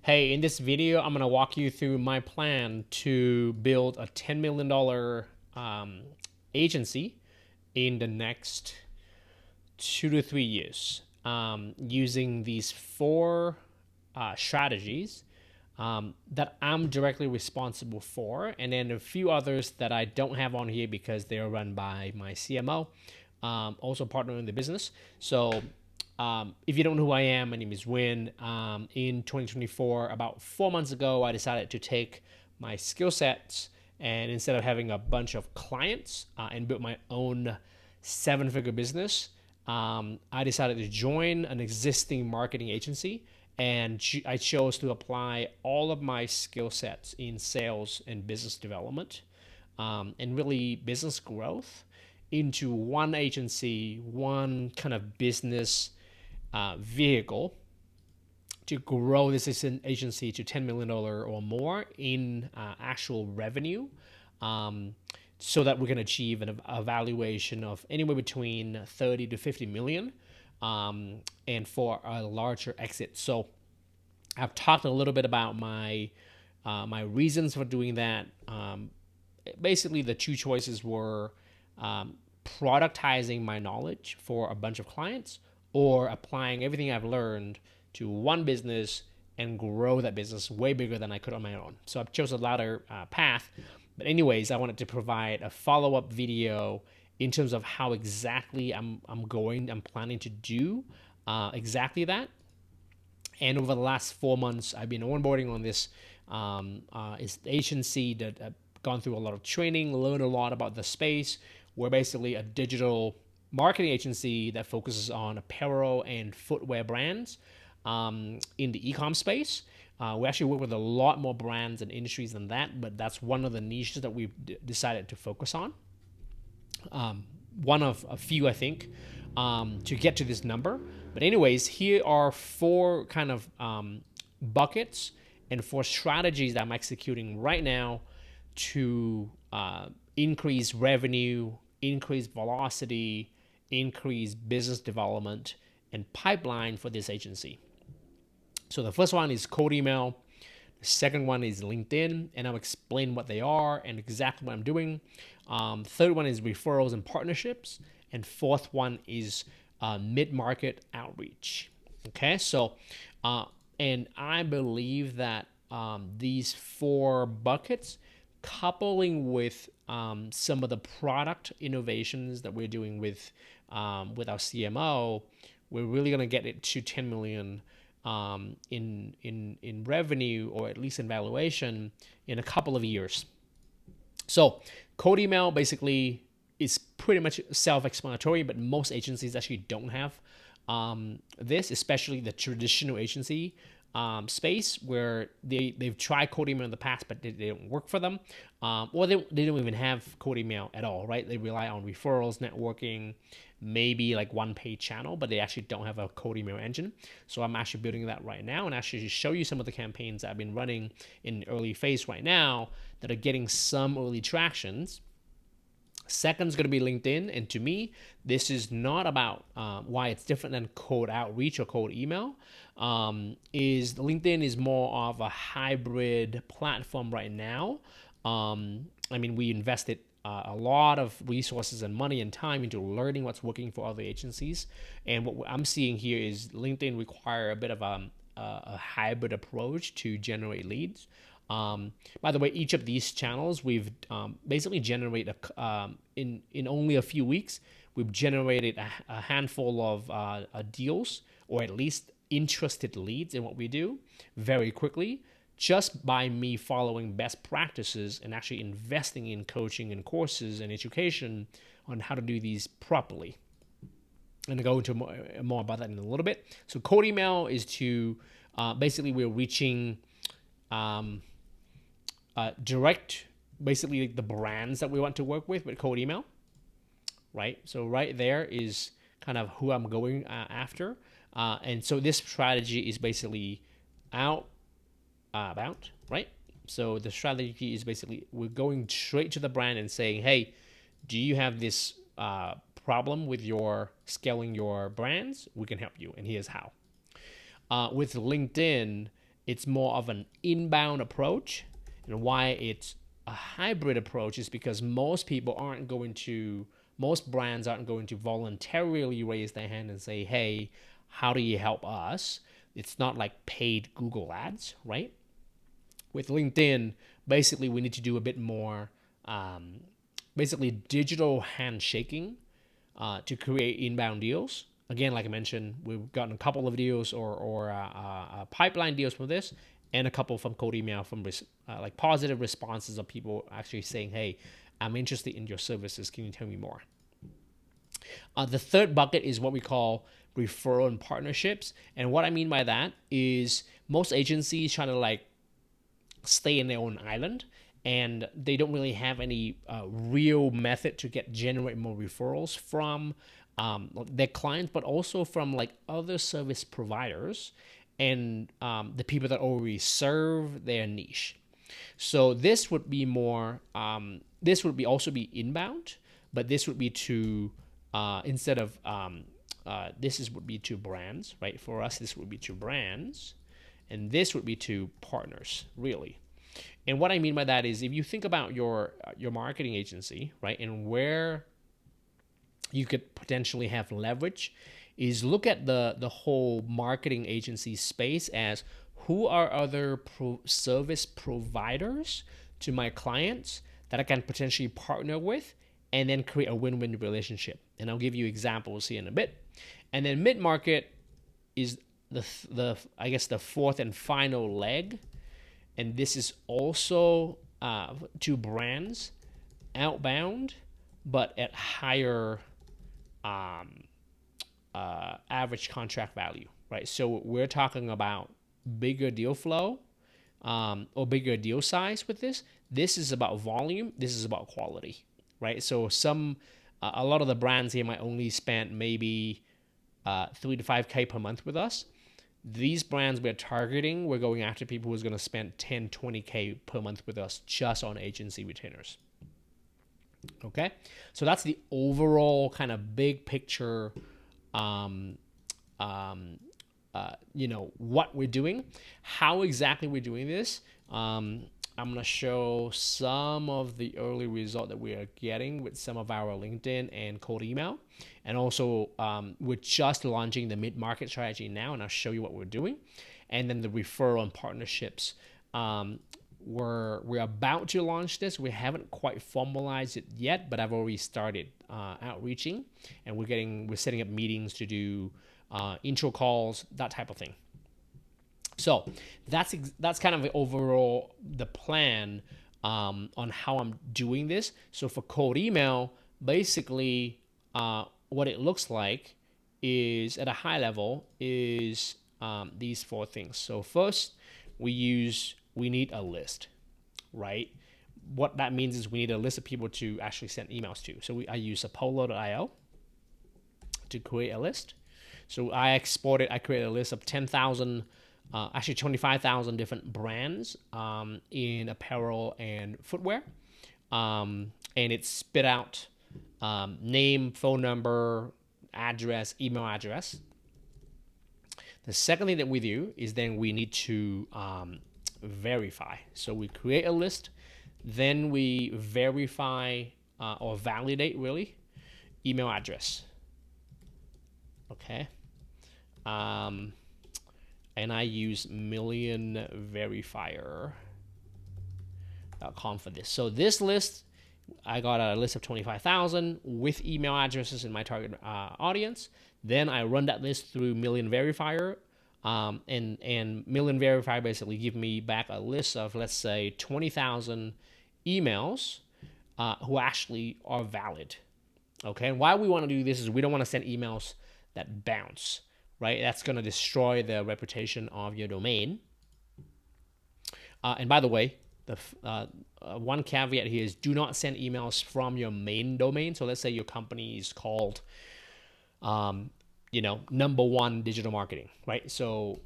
Hey, in this video, I'm going to walk you through my plan to build a $10 million agency in the next 2 to 3 years using these four strategies that I'm directly responsible for, and then a few others that I don't have on here because they are run by my CMO, also partner in the business. So if you don't know who I am, my name is Win. In 2024, about 4 months ago, I decided to take my skill sets and instead of having a bunch of clients and build my own seven-figure business, I decided to join an existing marketing agency, and I chose to apply all of my skill sets in sales and business development and really business growth into one agency, one kind of business vehicle to grow this agency to $10 million or more in actual revenue, so that we can achieve a valuation of anywhere between 30 to 50 million, and for a larger exit. So I've talked a little bit about my reasons for doing that. Basically, the two choices were productizing my knowledge for a bunch of clients, or applying everything I've learned to one business and grow that business way bigger than I could on my own. So I've chosen the latter path. But anyways, I wanted to provide a follow-up video in terms of how exactly I'm planning to do exactly that. And over the last 4 months, I've been onboarding on this agency that I've gone through a lot of training, learned a lot about the space. We're basically a digital marketing agency that focuses on apparel and footwear brands in the e-com space. We actually work with a lot more brands and industries than that, but that's one of the niches that we've decided to focus on. One of a few, I think, to get to this number. But anyways, here are four kind of buckets and four strategies that I'm executing right now to increase revenue, increase velocity, increase business development, and pipeline for this agency. So the first one is cold email. The second one is LinkedIn, and I'll explain what they are and exactly what I'm doing. Third one is referrals and partnerships. And fourth one is mid-market outreach. Okay, so, and I believe that these four buckets, coupling with some of the product innovations that we're doing with our CMO, we're really gonna get it to 10 million in revenue, or at least in valuation, in a couple of years. So cold email basically is pretty much self-explanatory, but most agencies actually don't have this, especially the traditional agency space, where they've tried cold email in the past, but they don't work for them, or they don't even have cold email at all, right? They rely on referrals, networking, maybe like one paid channel, but they actually don't have a cold email engine. So I'm actually building that right now, and actually show you some of the campaigns that I've been running in early phase right now that are getting some early tractions. Second is going to be LinkedIn, and to me, this is not about why it's different than cold outreach or cold email. Is LinkedIn is more of a hybrid platform right now. I mean, we invested a lot of resources and money and time into learning what's working for other agencies, and what I'm seeing here is LinkedIn require a bit of a hybrid approach to generate leads. By the way, each of these channels we've basically generated in only a few weeks. We've generated a handful of deals, or at least interested leads in what we do, very quickly, just by me following best practices and actually investing in coaching and courses and education on how to do these properly. And I'll go into more about that in a little bit. So cold email is to basically we're reaching direct, basically the brands that we want to work with cold email, right? So right there is kind of who I'm going after. And so this strategy is basically about, right? So the strategy is basically we're going straight to the brand and saying, hey, do you have this problem with your scaling your brands? We can help you, and here's how. With LinkedIn, it's more of an inbound approach. And why it's a hybrid approach is because most brands aren't going to voluntarily raise their hand and say, hey, how do you help us? It's not like paid Google ads, right? With LinkedIn, basically we need to do a bit more basically digital handshaking to create inbound deals. Again, like I mentioned, we've gotten a couple of deals or pipeline deals from this, and a couple from cold email from like positive responses of people actually saying, hey, I'm interested in your services. Can you tell me more? The third bucket is what we call referral and partnerships. And what I mean by that is most agencies try to like stay in their own island, and they don't really have any real method to generate more referrals from their clients, but also from like other service providers and the people that already serve their niche. So this would be more, this would be also be inbound, but this would be to, instead of, would be to brands, right? For us, this would be to brands, and this would be to partners, really. And what I mean by that is if you think about your marketing agency, right, and where you could potentially have leverage, is look at the whole marketing agency space as who are other service providers to my clients that I can potentially partner with and then create a win-win relationship. And I'll give you examples here in a bit. And then mid-market is the I guess the fourth and final leg. And this is also to brands outbound, but at higher average contract value, right? So we're talking about bigger deal flow or bigger deal size with this. This is about volume. This is about quality, right? So a lot of the brands here might only spend maybe 3 to 5K per month with us. These brands we're targeting, we're going after people who's going to spend 10, 20K per month with us just on agency retainers. Okay, so that's the overall kind of big picture, what we're doing, how exactly we're doing this. I'm going to show some of the early result that we are getting with some of our LinkedIn and cold email. And also, we're just launching the mid-market strategy now, and I'll show you what we're doing. And then the referral and partnerships. We're about to launch this. We haven't quite formalized it yet, but I've already started outreaching, and we're setting up meetings to do intro calls, that type of thing. So that's kind of the overall the plan on how I'm doing this. So for cold email, basically what it looks like is at a high level is these four things. So first, we need a list, right? What that means is we need a list of people to actually send emails to. So I use Apollo.io to create a list. So I created a list of 10,000, actually 25,000 different brands in apparel and footwear. And it spit out name, phone number, address, email address. The second thing that we do is then we need to verify. So we create a list, then we verify or validate really email address. Okay. And I use millionverifier.com for this. So this list, I got a list of 25,000 with email addresses in my target audience. Then I run that list through Million Verifier, and Million Verifier basically give me back a list of, let's say, 20,000 emails who actually are valid. Okay, and why we want to do this is we don't want to send emails that bounce, right? That's going to destroy the reputation of your domain. And by the way, the one caveat here is do not send emails from your main domain. So let's say your company is called, number one digital marketing, right? So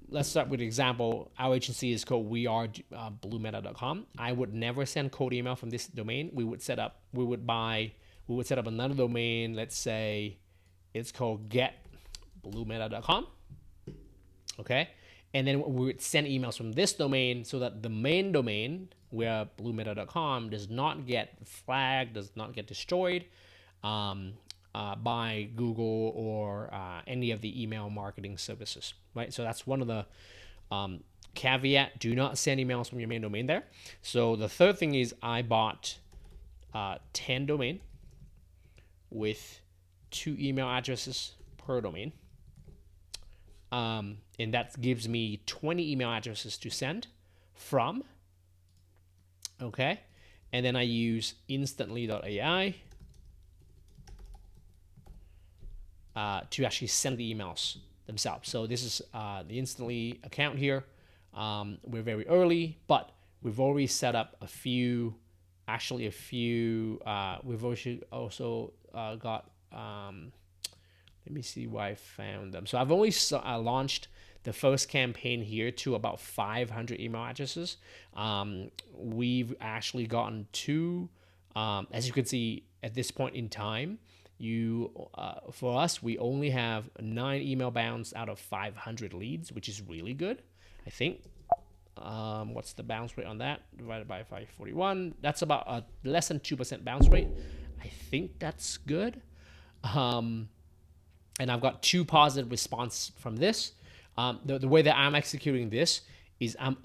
let's start with an example. Our agency is called wearebluemeta.com. I would never send cold email from this domain. We would set up another domain. Let's say it's called getbluemeta.com. Okay. And then we would send emails from this domain so that the main domain, where bluemeta.com, does not get flagged, does not get destroyed by Google or any of the email marketing services, right? So that's one of the caveat: do not send emails from your main domain there. So the third thing is I bought 10 domain with 2 email addresses per domain. And that gives me 20 email addresses to send from. Okay. And then I use instantly.ai to actually send the emails themselves. So this is the Instantly account here. We're very early, but we've already set up a few. We've also got. Let me see why I found them. So I've only launched the first campaign here to about 500 email addresses. We've actually gotten 2, as you can see at this point in time, for us, we only have 9 email bounce out of 500 leads, which is really good, I think. What's the bounce rate on that divided by 541? That's about a less than 2% bounce rate. I think that's good. And I've got 2 positive response from this. The way that I'm executing this is I'm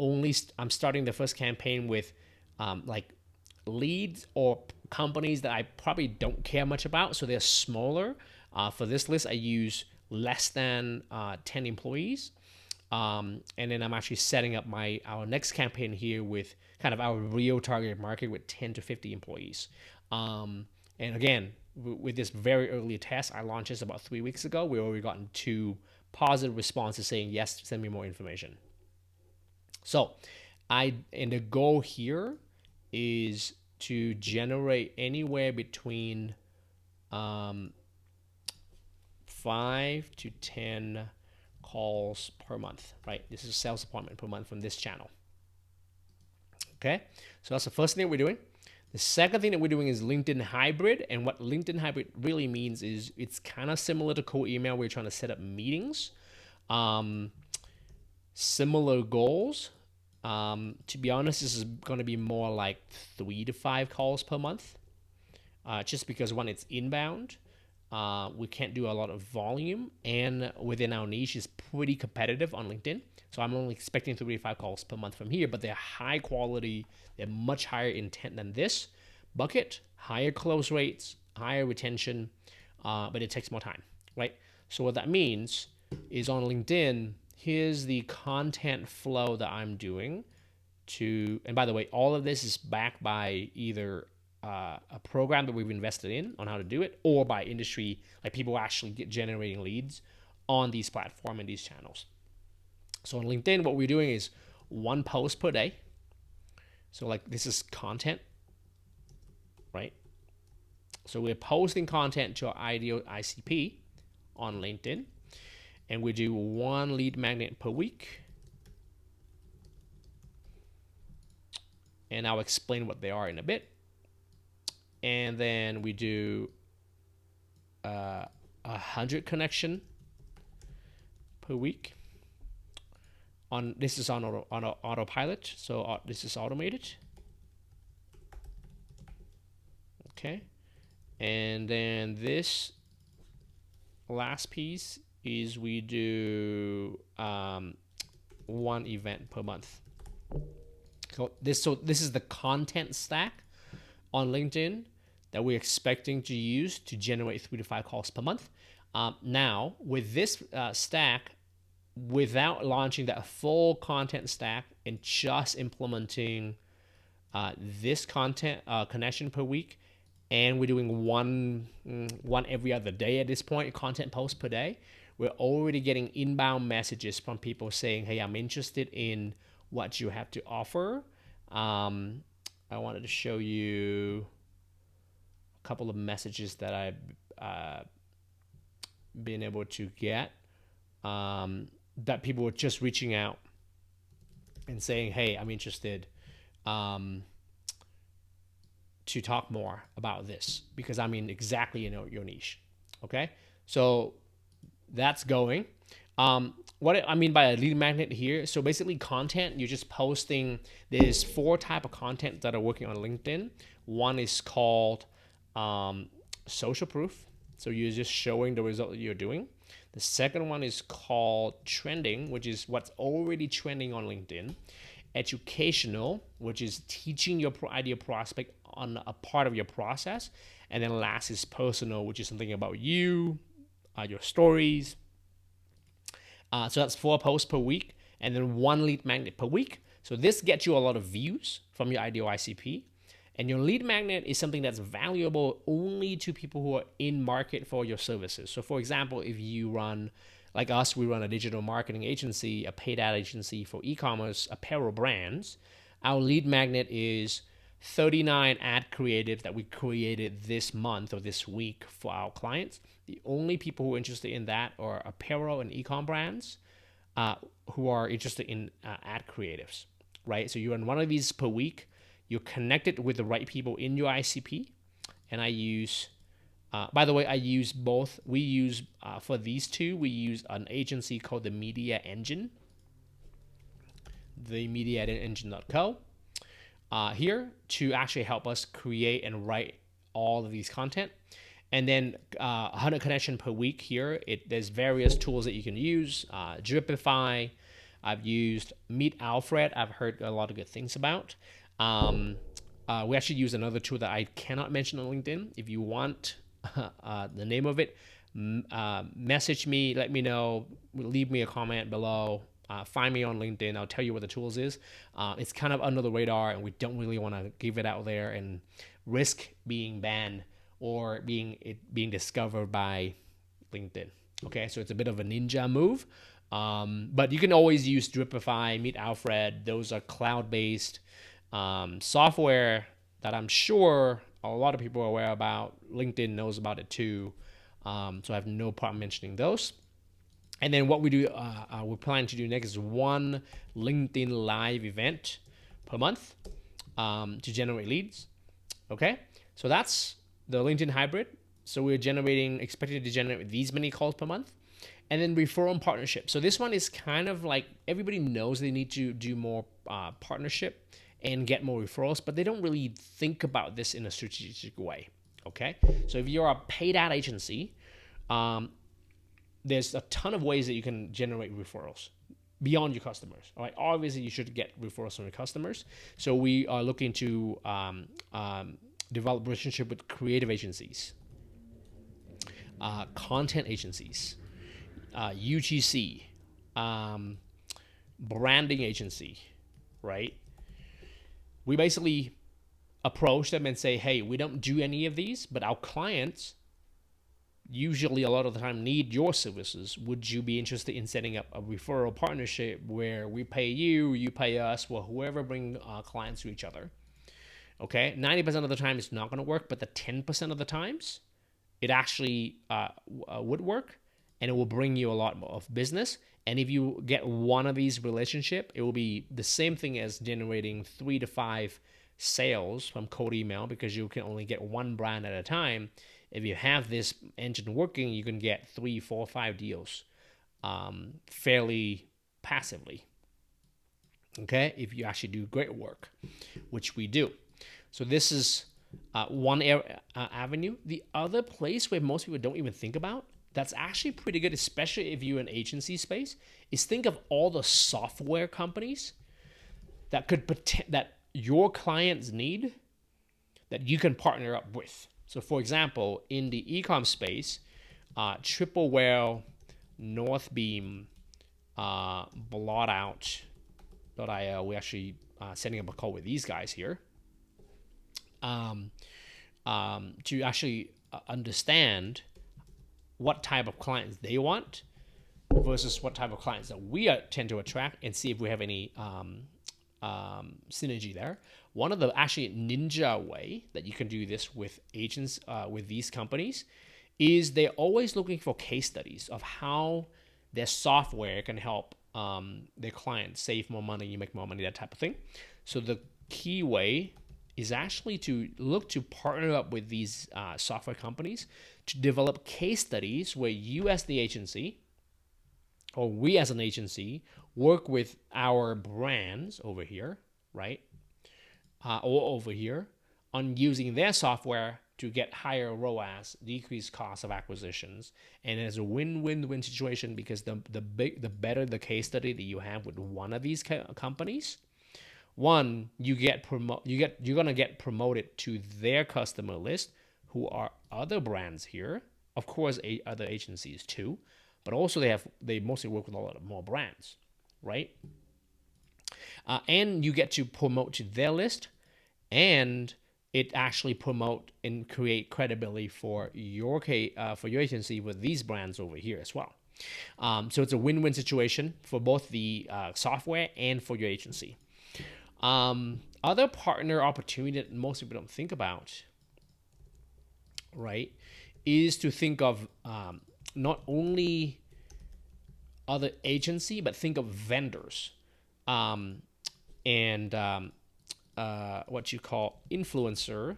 starting the first campaign with like leads or companies that I probably don't care much about, so they're smaller. For this list, I use less than 10 employees, and then I'm actually setting up our next campaign here with kind of our real target market with 10 to 50 employees. And again, with this very early test, I launched this about 3 weeks ago. We already gotten 2 positive responses saying, yes, send me more information. So and the goal here is to generate anywhere between 5 to 10 calls per month, right? This is a sales appointment per month from this channel. Okay, so that's the first thing that we're doing. The second thing that we're doing is LinkedIn Hybrid. And what LinkedIn Hybrid really means is it's kind of similar to cold email. We're trying to set up meetings, similar goals. To be honest, this is going to be more like 3 to 5 calls per month, just because when it's inbound, we can't do a lot of volume, and within our niche is pretty competitive on LinkedIn. So I'm only expecting 3 to 5 calls per month from here, but they're high quality. They're much higher intent than this bucket, higher close rates, higher retention, but it takes more time, right? So what that means is on LinkedIn, here's the content flow that I'm doing and by the way, all of this is backed by either a program that we've invested in on how to do it, or by industry, like people actually generating leads on these platforms and these channels. So on LinkedIn, what we're doing is 1 post per day. So like this is content, right? So we're posting content to our ideal ICP on LinkedIn, and we do 1 lead magnet per week. And I'll explain what they are in a bit. And then we do 100 connection per week. This is on autopilot, so this is automated. Okay, and then this last piece is we do 1 event per month. So this is the content stack on LinkedIn that we're expecting to use to generate 3 to 5 calls per month. Now, with this stack, without launching that full content stack and just implementing this content connection per week, and we're doing one every other day at this point, content post per day, we're already getting inbound messages from people saying, hey, I'm interested in what you have to offer. I wanted to show you a couple of messages that I've been able to get, that people were just reaching out and saying, hey, I'm interested to talk more about this because I'm in exactly your niche. Okay, so that's going. what I mean by a lead magnet here, so basically content, you're just posting. There's 4 type of content that are working on LinkedIn. One is called social proof. So you're just showing the result that you're doing. The second one is called trending, which is what's already trending on LinkedIn. Educational, which is teaching your ideal prospect on a part of your process. And then last is personal, which is something about you, your stories. So that's 4 posts per week and then 1 lead magnet per week. So this gets you a lot of views from your ideal ICP. And your lead magnet is something that's valuable only to people who are in market for your services. So for example, if you run, like us, we run a digital marketing agency, a paid ad agency for e-commerce apparel brands. Our lead magnet is 39 ad creatives that we created this month or this week for our clients. The only people who are interested in that are apparel and e-com brands who are interested in ad creatives, right? So you run one of these per week. You're connected with the right people in your ICP. And I use, by the way, I use both. We use, for these 2, we use an agency called the Media Engine, themediaengine.co. Here to actually help us create and write all of these content. And then 100 connection per week here. There's various tools that you can use. Dripify. I've used Meet Alfred. I've heard a lot of good things about. We actually use another tool that I cannot mention on LinkedIn. If you want the name of it, message me, let me know, leave me a comment below. Find me on LinkedIn. I'll tell you what the tools is. It's kind of under the radar, and we don't really want to give it out there and risk being banned or being discovered by LinkedIn. Okay, so it's a bit of a ninja move, but you can always use Dripify, Meet Alfred. Those are cloud-based software that I'm sure a lot of people are aware about. LinkedIn knows about it too, so I have no problem mentioning those. And then what we do, we're planning to do next is 1 LinkedIn live event per month to generate leads. Okay, so that's the LinkedIn hybrid. So we're expected to generate these many calls per month. And then referral and partnership. So this one is kind of like everybody knows they need to do more partnership and get more referrals, but they don't really think about this in a strategic way. Okay, so if you're a paid ad agency, there's a ton of ways that you can generate referrals beyond your customers. All right, obviously you should get referrals from your customers. So we are looking to develop relationship with creative agencies, content agencies, UGC, branding agency, right? We basically approach them and say, hey, we don't do any of these, but our clients usually a lot of the time need your services. Would you be interested in setting up a referral partnership where we pay you, you pay us, or whoever bring clients to each other? Okay, 90% of the time it's not going to work, but the 10% of the times it actually would work, and it will bring you a lot more of business. And if you get one of these relationship, it will be the same thing as generating 3 to 5 sales from cold email, because you can only get 1 brand at a time. If you have this engine working, you can get 3, 4, 5 deals fairly passively. Okay, if you actually do great work, which we do. So this is one avenue. The other place where most people don't even think about, that's actually pretty good, especially if you're in agency space, is think of all the software companies that that your clients need that you can partner up with. So for example, in the e-com space, Triple Whale, Northbeam, Blotout.io, we're actually setting up a call with these guys here to actually understand what type of clients they want versus what type of clients that we tend to attract, and see if we have any synergy there. One of the actually ninja way that you can do this with agents, with these companies, is they're always looking for case studies of how their software can help their clients save more money, you make more money, that type of thing. So the key way is actually to look to partner up with these software companies to develop case studies where you as the agency or we as an agency work with our brands over here, right? Or over here on using their software to get higher ROAS, decrease cost of acquisitions, and it's a win-win-win situation because the better the case study that you have with one of these companies, one, you're gonna get promoted to their customer list, who are other brands here, of course, other agencies too, but also they mostly work with a lot of more brands, right? And you get to promote to their list, and it actually promote and create credibility for your agency with these brands over here as well. So it's a win-win situation for both the software and for your agency. Other partner opportunity that most people don't think about, right, is to think of not only other agency, but think of vendors and what you call influencer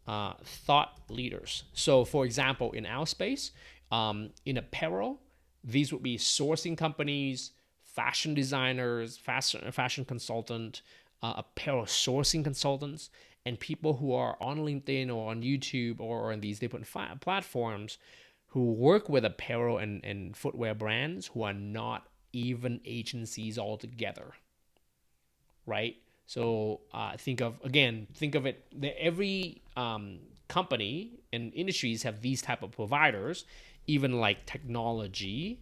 thought leaders. So, for example, in our space, in apparel, these would be sourcing companies, fashion designers, fashion consultant, apparel sourcing consultants, and people who are on LinkedIn or on YouTube or on these different platforms who work with apparel and footwear brands who are not even agencies altogether, right? So think of it. Every company and industries have these type of providers, even like technology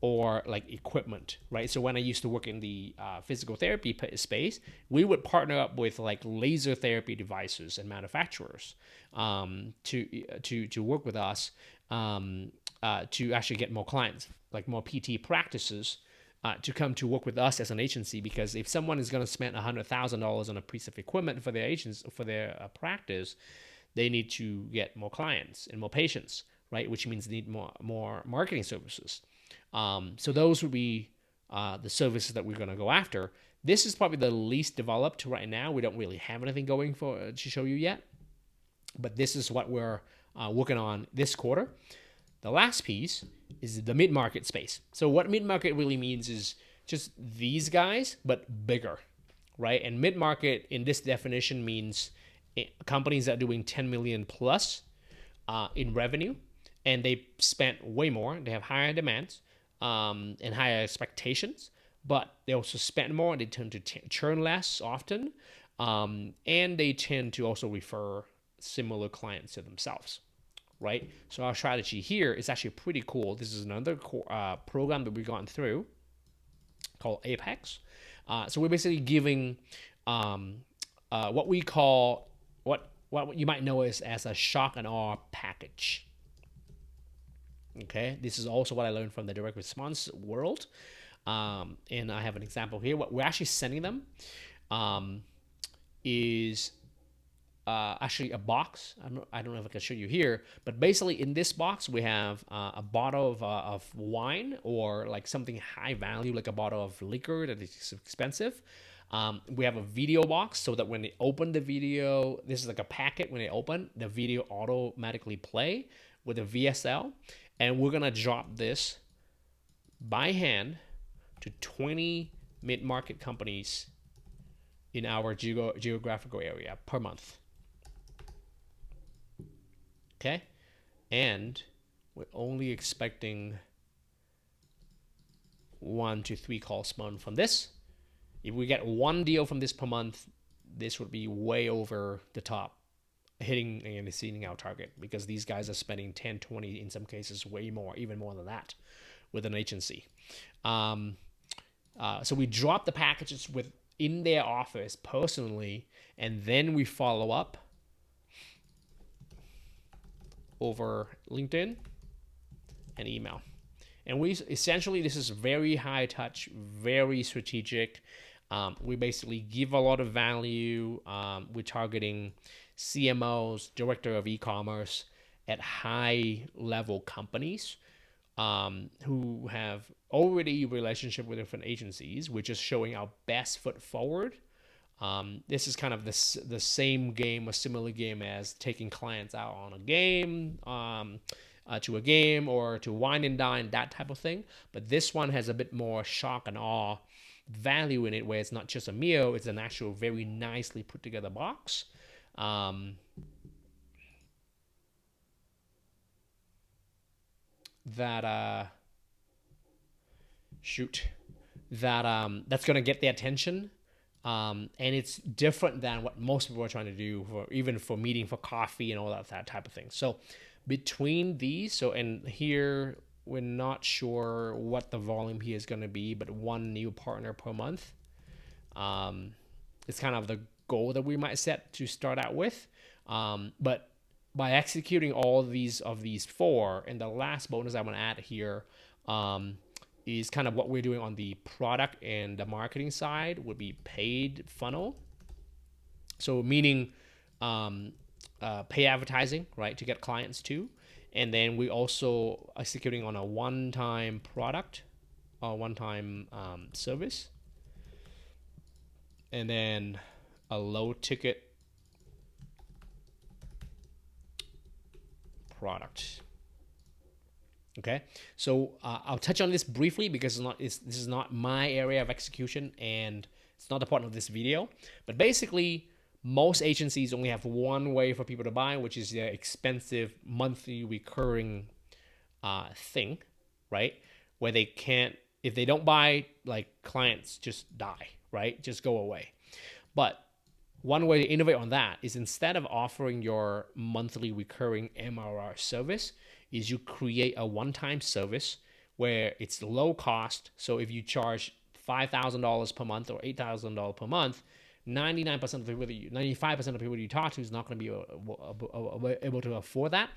or like equipment, right? So when I used to work in the physical therapy space, we would partner up with like laser therapy devices and manufacturers to work with us to actually get more clients, like more PT practices. To come to work with us as an agency, because if someone is going to spend $100,000 on a piece of equipment for their practice, they need to get more clients and more patients, right? Which means they need more marketing services. So those would be the services that we're going to go after. This is probably the least developed right now. We don't really have anything going to show you yet, but this is what we're working on this quarter. The last piece is the mid-market space. So what mid-market really means is just these guys, but bigger, right? And mid-market in this definition means companies that are doing 10 million plus in revenue, and they spent way more. They have higher demands and higher expectations, but they also spend more. They tend to churn less often, and they tend to also refer similar clients to themselves. Right? So our strategy here is actually pretty cool. This is another program that we've gone through called Apex. So we're basically giving what we call what you might know as a shock and awe package. Okay, this is also what I learned from the direct response world, and I have an example here. What we're actually sending them is actually a box. I don't know if I can show you here, but basically in this box we have a bottle of wine, or like something high value like a bottle of liquor that is expensive. We have a video box so that when they open the video, this is like a packet. When they open, the video automatically play with a VSL, and we're gonna drop this by hand to 20 mid-market companies in our geographical area per month. Okay, and we're only expecting 1 to 3 calls per month from this. If we get one deal from this per month, this would be way over the top, hitting and exceeding our target, because these guys are spending 10, 20, in some cases way more, even more than that, with an agency. So we drop the packages in their office personally, and then we follow up over LinkedIn and email. And we essentially, this is very high touch, very strategic. We basically give a lot of value. We're targeting CMOs, director of e-commerce at high level companies who have already relationship with different agencies. We're just showing our best foot forward. This is kind of the same game, a similar game as taking clients out on a game, to a game or to wine and dine, that type of thing. But this one has a bit more shock and awe value in it, where it's not just a meal, it's an actual very nicely put together box. That's gonna get the attention, and it's different than what most people are trying to do, for even for meeting for coffee and all that type of thing. So between these, and here we're not sure what the volume here is going to be, but one new partner per month. It's kind of the goal that we might set to start out with. But by executing all of these four, and the last bonus I want to add here is kind of what we're doing on the product and the marketing side, would be paid funnel. So meaning pay advertising, right, to get clients too. And then we also executing on a one-time product, or one-time service, and then a low-ticket product. Okay, so I'll touch on this briefly because this is not my area of execution, and it's not the point of this video. But basically, most agencies only have one way for people to buy, which is their expensive monthly recurring thing, right? Where they can't, if they don't buy, like, clients just die, right? Just go away. But one way to innovate on that is, instead of offering your monthly recurring MRR service, is you create a one-time service where it's low cost. So if you charge $5,000 per month or $8,000 per month, 95% of the people you talk to is not going to be able to afford that.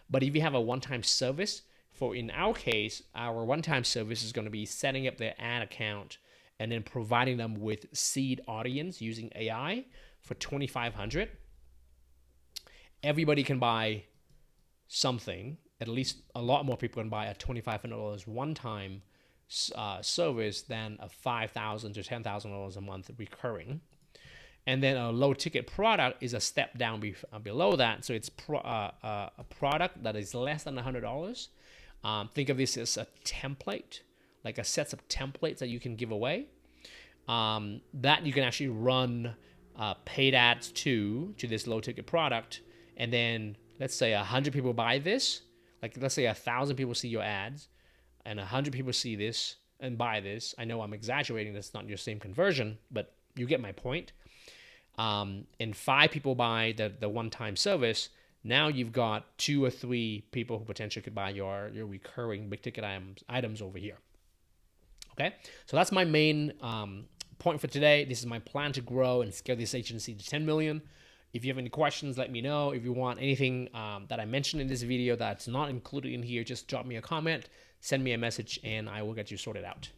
But if you have a one-time service, in our case, our one-time service is going to be setting up their ad account and then providing them with seed audience using AI for $2,500. Everybody can buy something. At least a lot more people can buy a $2,500 one-time service than a $5,000 to $10,000 a month recurring. And then a low-ticket product is a step down below that. So it's a product that is less than $100. Think of this as a template, like a set of templates that you can give away, that you can actually run paid ads to this low-ticket product. And then let's say 100 people buy this. Like, let's say 1,000 people see your ads and 100 people see this and buy this. I know I'm exaggerating. That's not your same conversion, but you get my point. And 5 people buy the one-time service. Now you've got 2 or 3 people who potentially could buy your recurring big ticket items over here. Okay, so that's my main point for today. This is my plan to grow and scale this agency to 10 million. If you have any questions, let me know. If you want anything that I mentioned in this video that's not included in here, just drop me a comment, send me a message, and I will get you sorted out.